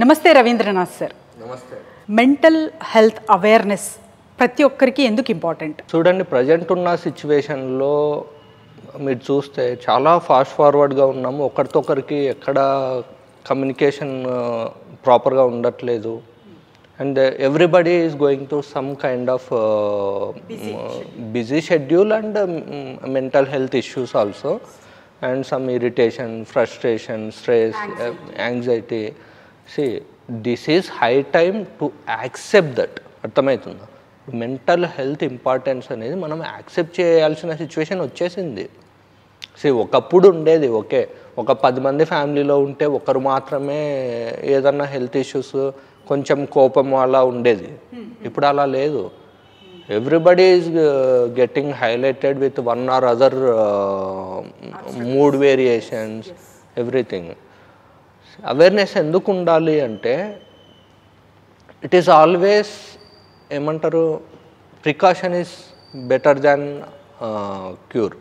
నమస్తే రవీంద్రనాథ్ సార్. నమస్తే. Mental health awareness ప్రతి ఒక్కరికి ఎందుకు ఇంపార్టెంట్? చూడండి, ప్రజెంట్ ఉన్న సిచ్యువేషన్లో మీరు చూస్తే చాలా ఫాస్ట్ ఫార్వర్డ్గా ఉన్నాము. ఒకరితో ఒకరికి ఎక్కడ కమ్యూనికేషన్ ప్రాపర్గా ఉండట్లేదు. And everybody is going to some kind of busy schedule and mental health issues also, and some irritation, frustration, stress, anxiety. See this is high time to accept that. అర్థమవుతుందా? Mental health importance అనేది మనం accept చేయాల్సిన situation వచ్చేసింది. C ఒకప్పుడు ఉండేది okay, ఒక 10 మంది ఫ్యామిలీలో ఉంటే ఒకరు మాత్రమే ఏదన్నా హెల్త్ ఇష్యూస్, కొంచెం కోపం అలా ఉండేది. ఇప్పుడు అలా లేదు. Everybody is getting highlighted with one or other mood variations, everything. Awareness ఎందుకు ఉండాలి అంటే, ఇట్ ఈస్ ఆల్వేస్ ఏమంటారు, precaution is better than cure.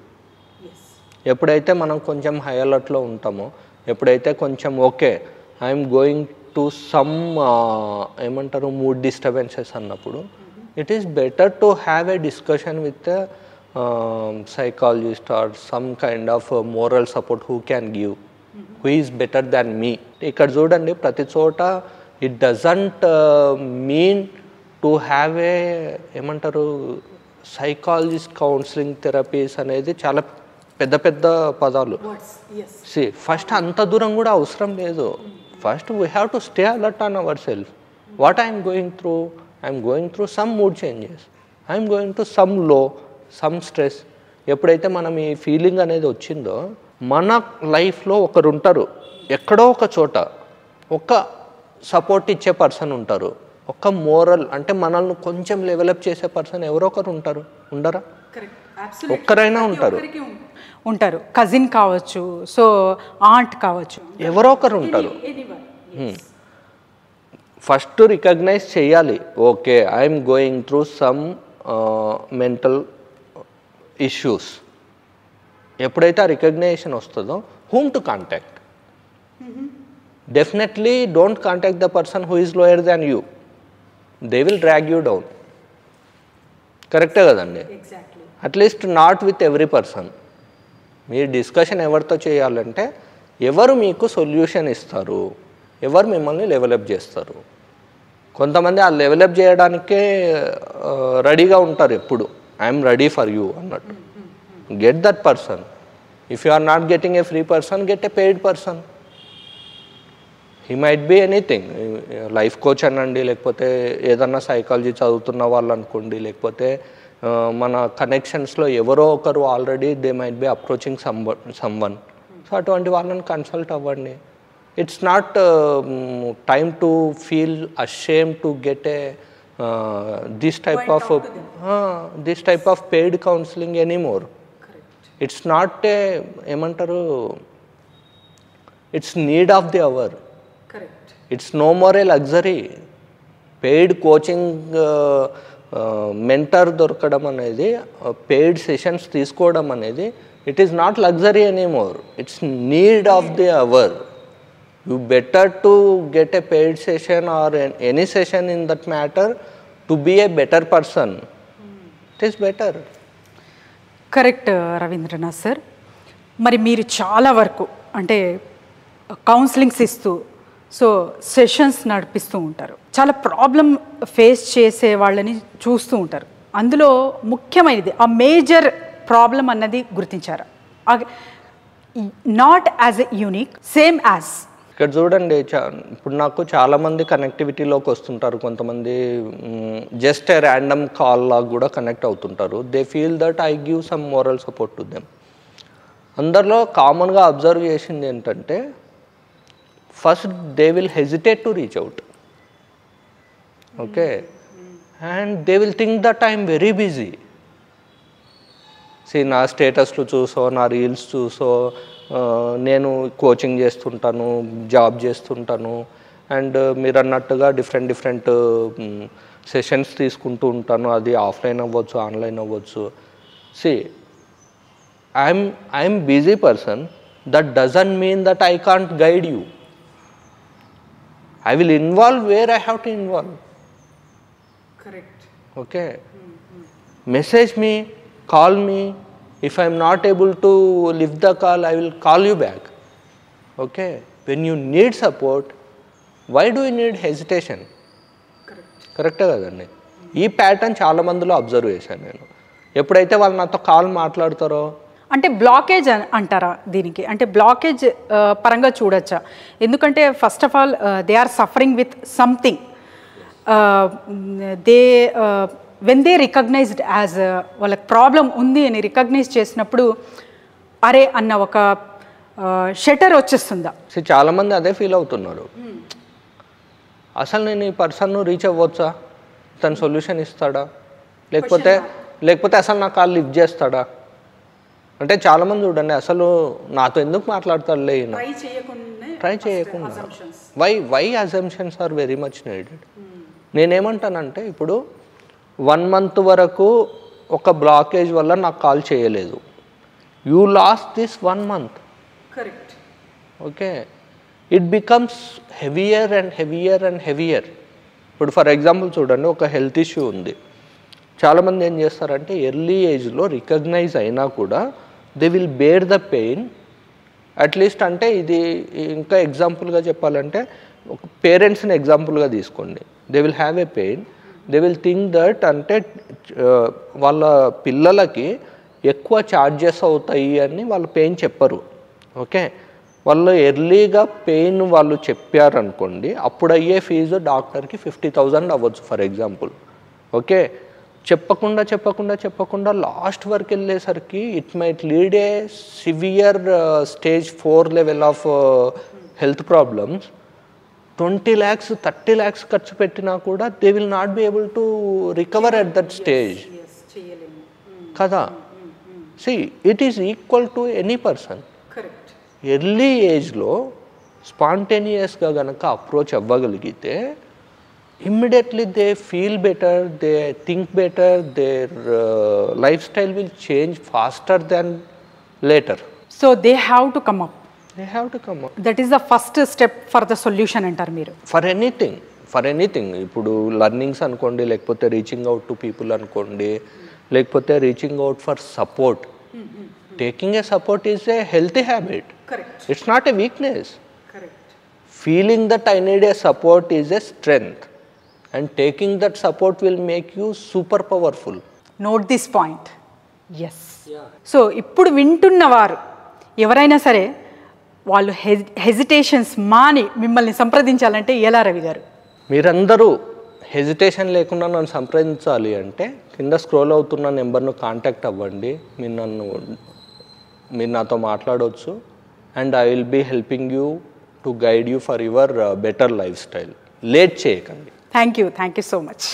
ఎప్పుడైతే మనం కొంచెం హై అలర్ట్లో ఉంటామో, ఎప్పుడైతే కొంచెం okay I'm going to some ఏమంటారు మూడ్ డిస్టర్బెన్సెస్ అన్నప్పుడు, it is better to have a discussion with psychologist or some kind of moral support who can give, who is better than me. ఇక్కడ చూడండి, ప్రతి చోట it doesn't mean to have ఏ ఏమంటారు psychologist counselling therapies అనేది చాలా పెద్ద పెద్ద పదాలు. సి ఫస్ట్ అంత దూరం కూడా అవసరం లేదు. First we have to stay alert on our self. What I'm going through? I'm going through some mood changes, I'm going to some లో, సమ్ స్ట్రెస్. ఎప్పుడైతే మనం ఈ ఫీలింగ్ అనేది వచ్చిందో, మన లైఫ్లో ఒకరు ఉంటారు, ఎక్కడో ఒక చోట ఒక సపోర్ట్ ఇచ్చే పర్సన్ ఉంటారు, ఒక మోరల్ అంటే మనల్ని కొంచెం లెవెలప్ చేసే పర్సన్ ఎవరో ఒకరు ఉంటారు. ఉండరా? ఒక్కరైనా ఉంటారు. కజిన్ కావచ్చు, సో ఆంట్ కావచ్చు, ఎవరో ఒకరు ఉంటారు. ఫస్ట్ రికగ్నైజ్ చేయాలి, okay I'm going through some mental issues. ఎప్పుడైతే ఆ రికగ్నైజేషన్ వస్తుందో, whom to contact. Definitely don't contact the person who is lower than you. They will drag you down. కరెక్టే కదండి? At least not with every person. మీరు discussion ఎవరితో చేయాలంటే, ఎవరు మీకు సొల్యూషన్ ఇస్తారు, ఎవరు మిమ్మల్ని లెవెలప్ చేస్తారు. కొంతమంది ఆ లెవెలప్ చేయడానికే రెడీగా ఉంటారు ఎప్పుడు, ఐఎమ్ రెడీ ఫర్ యూ అన్నట్టు. Get that person. If you are not getting a free person, get a paid person. He might be anything. Life coach అనండి, లేకపోతే ఏదన్నా సైకాలజీ చదువుతున్న వాళ్ళు అనుకోండి, లేకపోతే మన కనెక్షన్స్లో ఎవరో ఒకరు already they might be approaching someone. So అటువంటి వాళ్ళని కన్సల్ట్ అవ్వండి. It's not time to feel ashamed to get a this type of paid counselling anymore. It's not a ఏమంటారు, it's need of the hour. It's no more a luxury. Paid coaching mentor దొరకడం అనేది, paid sessions తీసుకోవడం అనేది, it is not luxury anymore. It's need of the hour. You better to get a paid session are any session in that matter to be a better person. It is better. Correct Ravindranath sir. మరి మీరు చాలా వరకు అంటే counsellings ఇస్తూ, so sessions నడిపిస్తూ ఉంటారు, చాలా problem face చేసే వాళ్ళని చూస్తూ ఉంటారు. అందులో ముఖ్యమైనది ఆ మేజర్ ప్రాబ్లం అన్నది గుర్తించారా? Not as a unique, same as. ఇక్కడ చూడండి, ఇప్పుడు నాకు చాలామంది కనెక్టివిటీలోకి వస్తుంటారు. కొంతమంది జస్ట్ ఏ ర్యాండమ్ కాల్ లాగా కూడా కనెక్ట్ అవుతుంటారు. They feel that I give some moral support to them. అందరిలో కామన్గా అబ్జర్వ్ చేసింది ఏంటంటే, first they will hesitate to reach out. Okay, and they will think that I'm very busy. నా స్టేటస్లు చూసో, నా రీల్స్ చూసో, నేను కోచింగ్ చేస్తుంటాను, జాబ్ చేస్తుంటాను, అండ్ మీరు అన్నట్టుగా డిఫరెంట్ సెషన్స్ తీసుకుంటూ ఉంటాను. అది ఆఫ్లైన్ అవ్వచ్చు, ఆన్లైన్ అవ్వచ్చు. I'm busy person. That doesn't mean that I can't guide you. I will involve where I have to involve. Correct. Okay. Message me, call me. If I am not able to lift the call, I will call you back. Okay. When you need support, why do you need hesitation? కరెక్టే కదండి. ఈ pattern చాలా మందిలో observe చేశాను నేను. ఎప్పుడైతే వాళ్ళు నాతో కాల్ మాట్లాడతారో, అంటే బ్లాకేజ్ అంటారా దీనికి? అంటే బ్లాకేజ్ పరంగా చూడొచ్చా? ఎందుకంటే first of all they are suffering with something, they when they recognised as వాళ్ళకి ప్రాబ్లం ఉంది అని రికగ్నైజ్ చేసినప్పుడు అరే అన్న ఒక షటర్ వచ్చేస్తుందా? చాలామంది అదే ఫీల్ అవుతున్నారు. అసలు నేను ఈ పర్సన్ను రీచ్ అవ్వచ్చా, తను సొల్యూషన్ ఇస్తాడా, లేకపోతే అసలు నా కాల్ లిఫ్ట్ చేస్తాడా? అంటే చాలామంది చూడండి, అసలు నాతో ఎందుకు మాట్లాడతాడులే, ట్రై చేయకుండా. Why assumptions are very much needed. నేనేమంటానంటే, ఇప్పుడు 1 month వరకు ఒక బ్లాకేజ్ వల్ల నాకు కాల్ చేయలేదు, you last this 1 month. Correct. Okay, it becomes heavier and heavier and heavier. ఇప్పుడు ఫర్ ఎగ్జాంపుల్ చూడండి, ఒక హెల్త్ ఇష్యూ ఉంది. చాలామంది ఏం చేస్తారంటే ఎర్లీ ఏజ్లో రికగ్నైజ్ అయినా కూడా they will bear the pain at least. అంటే ఇది ఇంకా ఎగ్జాంపుల్గా చెప్పాలంటే ఒక పేరెంట్స్ని ఎగ్జాంపుల్గా తీసుకోండి. They will have a pain, they will think that అంటే వాళ్ళ పిల్లలకి ఎక్కువ ఛార్జెస్ అవుతాయి అని వాళ్ళు పెయిన్ చెప్పరు. ఓకే, వాళ్ళు ఎర్లీగా పెయిన్ వాళ్ళు చెప్పారనుకోండి, అప్పుడు అయ్యే ఫీజు డాక్టర్కి 50,000 అవ్వచ్చు ఫర్ ఎగ్జాంపుల్. ఓకే, చెప్పకుండా లాస్ట్ వరకు వెళ్ళేసరికి it might lead a severe stage 4 level of health problems. 20 lakhs 30 lakhs ఖర్చు పెట్టినా కూడా they will not be able to recover at that stage కదా. See it is equal to any person. Early ఏజ్లో స్పాంటేనియస్గా కనుక approach అవ్వగలిగితే immediately they feel better, they think better, their life style will change faster than later. So they have to come up. That is the first step for the solution అంటారు మీరు? For anything. ఇప్పుడు learnings అనుకోండి, లేకపోతే reaching out to people అనుకోండి, లేకపోతే reaching out for support. Taking a support is a healthy habit. Correct. It's not a weakness. Correct. Feeling that I need a support is a strength, and taking that support will make you super powerful. Note this point. Yes. Yeah. So ఇప్పుడు వింటున్నవారు ఎవరైనా సరే వాళ్ళు హెజిటేషన్స్ మాని మిమ్మల్ని సంప్రదించాలంటే ఎలా రవి గారు? మీరందరూ hesitation లేకుండా నన్ను సంప్రదించాలి అంటే కింద స్క్రోల్ అవుతున్న నెంబర్ను కాంటాక్ట్ అవ్వండి. మీరు నాతో మాట్లాడవచ్చు. And I will be helping you to guide you for your better life style. Late చేయకండి. Thank you so much.